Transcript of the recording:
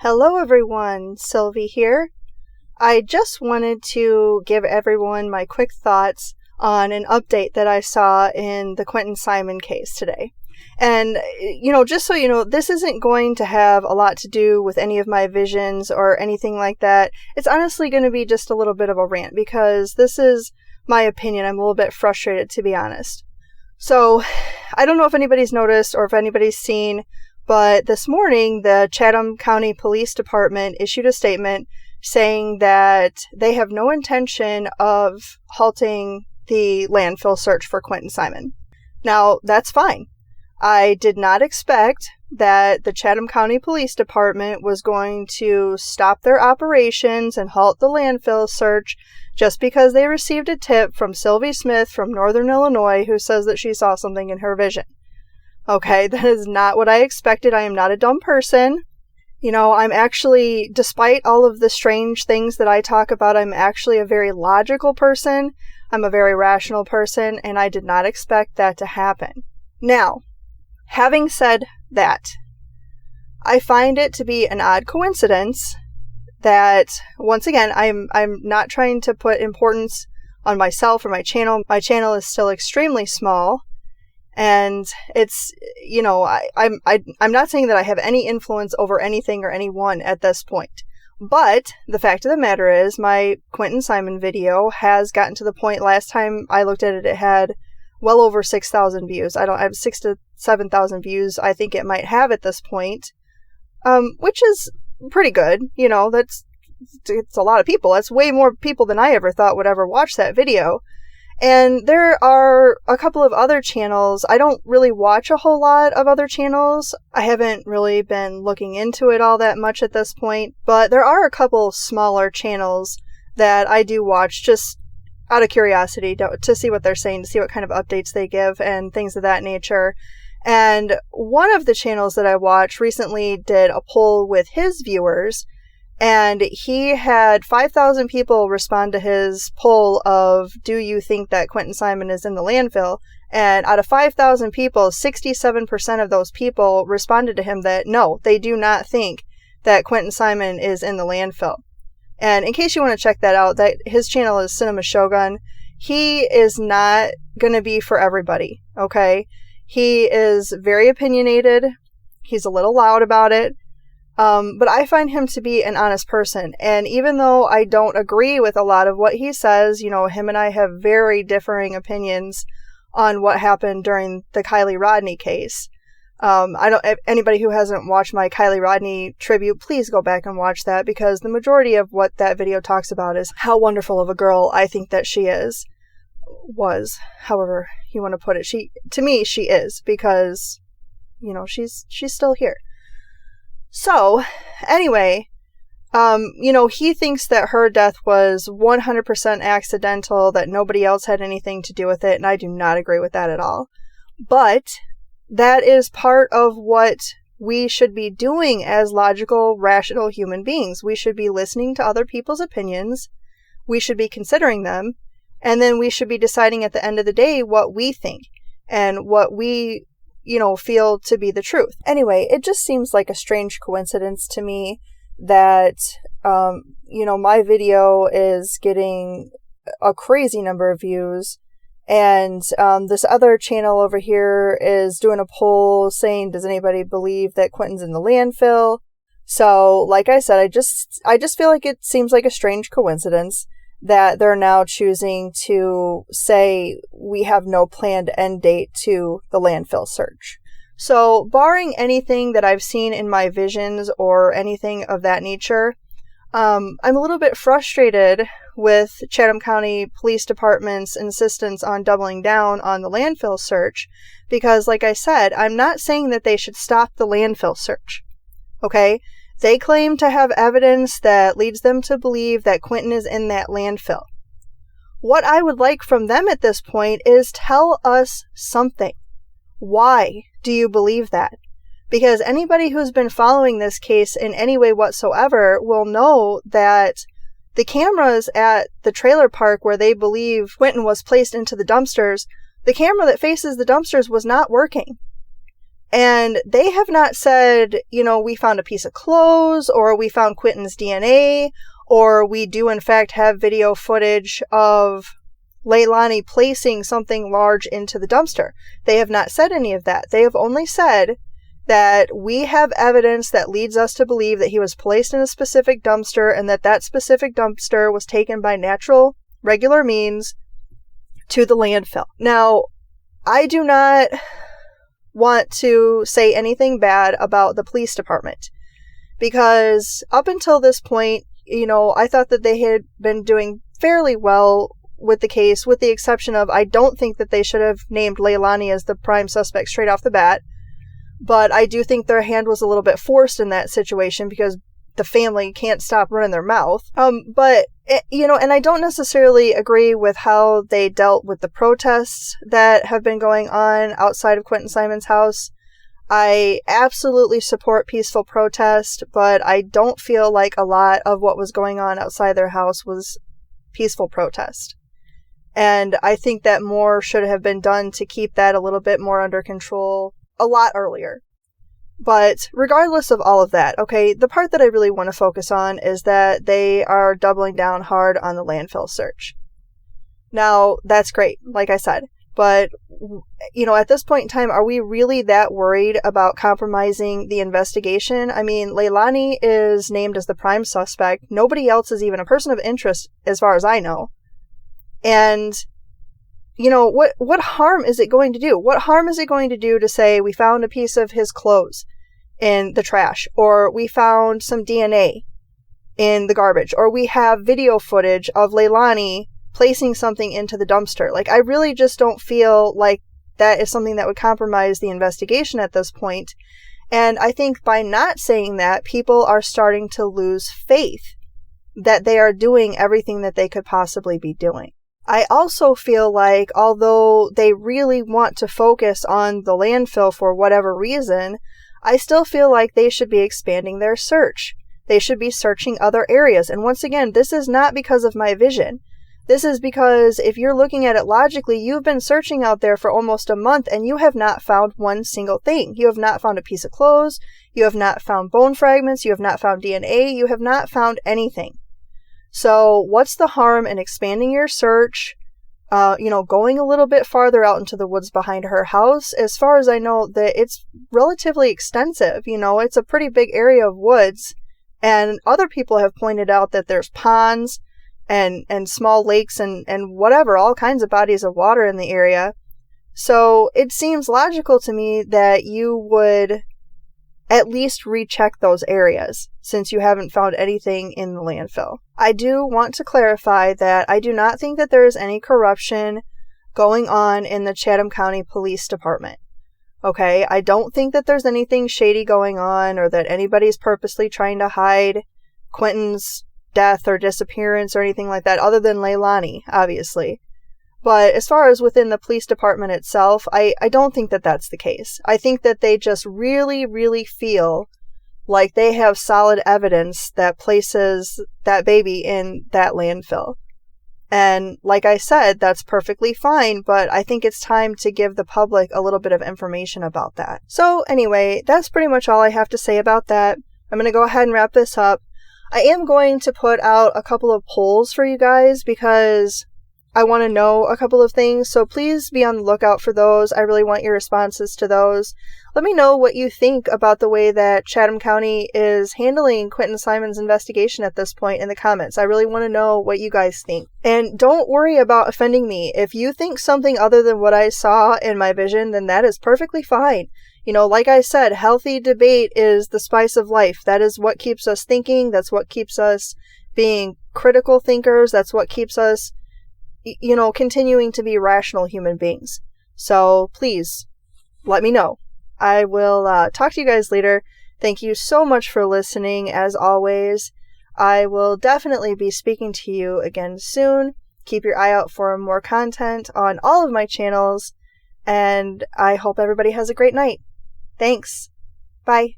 Hello everyone, Sylvie here. I just wanted to give everyone my quick thoughts on an update that I saw in the Quinton Simon case today. And, just so you know, this isn't going to have a lot to do with any of my visions or anything like that. It's honestly going to be just a little bit of a rant because this is my opinion. I'm a little bit frustrated, to be honest. So, I don't know if anybody's noticed or if anybody's seen, but this morning, the Chatham County Police Department issued a statement saying that they have no intention of halting the landfill search for Quinton Simon. Now, that's fine. I did not expect that the Chatham County Police Department was going to stop their operations and halt the landfill search just because they received a tip from Sylvie Smith from Northern Illinois who says that she saw something in her vision. Okay, that is not what I expected. I am not a dumb person. I'm actually, despite all of the strange things that I talk about, I'm actually a very logical person. I'm a very rational person, and I did not expect that to happen. Now, having said that, I find it to be an odd coincidence that, once again, I'm not trying to put importance on myself or my channel. My channel is still extremely small. And it's, I'm not saying that I have any influence over anything or anyone at this point. But the fact of the matter is my Quinton Simon video has gotten to the point, last time I looked at it, it had well over 6,000 views. I have 6,000 to 7,000 views I think it might have at this point, which is pretty good. It's a lot of people. That's way more people than I ever thought would ever watch that video. And there are a couple of other channels. I don't really watch a whole lot of other channels. I haven't really been looking into it all that much at this point. But there are a couple smaller channels that I do watch just out of curiosity to see what they're saying, to see what kind of updates they give and things of that nature. And one of the channels that I watch recently did a poll with his viewers. And he had 5,000 people respond to his poll of, do you think that Quinton Simon is in the landfill? And out of 5,000 people, 67% of those people responded to him that no, they do not think that Quinton Simon is in the landfill. And in case you want to check that out, that his channel is Cinema Shogun. He is not going to be for everybody, okay? He is very opinionated. He's a little loud about it. But I find him to be an honest person. And even though I don't agree with a lot of what he says, him and I have very differing on what happened during the Kylie Rodney case. Anybody who hasn't watched my Kylie Rodney tribute, please go back and watch that, because the majority of what that video talks about is how wonderful of a girl I think that she was, however you want to put it. To me, she is, because, she's still here. So, anyway, he thinks that her death was 100% accidental, that nobody else had anything to do with it, and I do not agree with that at all. But that is part of what we should be doing as logical, rational human beings. We should be listening to other people's opinions, we should be considering them, and then we should be deciding at the end of the day what we think and what we feel to be the truth. Anyway, it just seems like a strange coincidence to me that, my video is getting a crazy number of views, and this other channel over here is doing a poll saying, does anybody believe that Quinton's in the landfill? So, like I said, I just feel like it seems like a strange coincidence that they're now choosing to say we have no planned end date to the landfill search. So, barring anything that I've seen in my visions or anything of that nature, I'm a little bit frustrated with Chatham County Police Department's insistence on doubling down on the landfill search because, like I said, I'm not saying that they should stop the landfill search, okay? They claim to have evidence that leads them to believe that Quinton is in that landfill. What I would like from them at this point is tell us something. Why do you believe that? Because anybody who's been following this case in any way whatsoever will know that the cameras at the trailer park where they believe Quinton was placed into the dumpsters, the camera that faces the dumpsters was not working. And they have not said, we found a piece of clothes, or we found Quinton's DNA, or we do in fact have video footage of Leilani placing something large into the dumpster. They have not said any of that. They have only said that we have evidence that leads us to believe that he was placed in a specific dumpster and that specific dumpster was taken by natural, regular means to the landfill. Now, I do not want to say anything bad about the police department, because up until this point, I thought that they had been doing fairly well with the case, with the exception of, I don't think that they should have named Leilani as the prime suspect straight off the bat. But I do think their hand was a little bit forced in that situation because the family can't stop running their mouth. And I don't necessarily agree with how they dealt with the protests that have been going on outside of Quinton Simon's house. I absolutely support peaceful protest, but I don't feel like a lot of what was going on outside their house was peaceful protest. And I think that more should have been done to keep that a little bit more under control a lot earlier. But regardless of all of that, okay, the part that I really want to focus on is that they are doubling down hard on the landfill search. Now, that's great, like I said. But, at this point in time, are we really that worried about compromising the investigation? I mean, Leilani is named as the prime suspect. Nobody else is even a person of interest, as far as I know. And, what harm is it going to do? What harm is it going to do to say we found a piece of his clothes in the trash, or we found some DNA in the garbage, or we have video footage of Leilani placing something into the dumpster? Like, I really just don't feel like that is something that would compromise the investigation at this point. And I think by not saying that, people are starting to lose faith that they are doing everything that they could possibly be doing. I also feel like, although they really want to focus on the landfill for whatever reason, I still feel like they should be expanding their search. They should be searching other areas. And once again, this is not because of my vision. This is because if you're looking at it logically, you've been searching out there for almost a month and you have not found one single thing. You have not found a piece of clothes. You have not found bone fragments. You have not found DNA. You have not found anything. So what's the harm in expanding your search, going a little bit farther out into the woods behind her house? As far as I know, that it's relatively extensive. It's a pretty big area of woods. And other people have pointed out that there's ponds and small lakes and whatever, all kinds of bodies of water in the area. So it seems logical to me that you would at least recheck those areas, since you haven't found anything in the landfill. I do want to clarify that I do not think that there is any corruption going on in the Chatham County Police Department. Okay, I don't think that there's anything shady going on, or that anybody's purposely trying to hide Quinton's death or disappearance or anything like that, other than Leilani, obviously. But as far as within the police department itself, I don't think that that's the case. I think that they just really, really feel like they have solid evidence that places that baby in that landfill. And like I said, that's perfectly fine, but I think it's time to give the public a little bit of information about that. So anyway, that's pretty much all I have to say about that. I'm going to go ahead and wrap this up. I am going to put out a couple of polls for you guys because I want to know a couple of things, so please be on the lookout for those. I really want your responses to those. Let me know what you think about the way that Chatham County is handling Quinton Simon's investigation at this point in the comments. I really want to know what you guys think. And don't worry about offending me. If you think something other than what I saw in my vision, then that is perfectly fine. Like I said, healthy debate is the spice of life. That is what keeps us thinking. That's what keeps us being critical thinkers. That's what keeps us continuing to be rational human beings. So please let me know. I will talk to you guys later. Thank you so much for listening, as always. I will definitely be speaking to you again soon. Keep your eye out for more content on all of my channels, and I hope everybody has a great night. Thanks. Bye.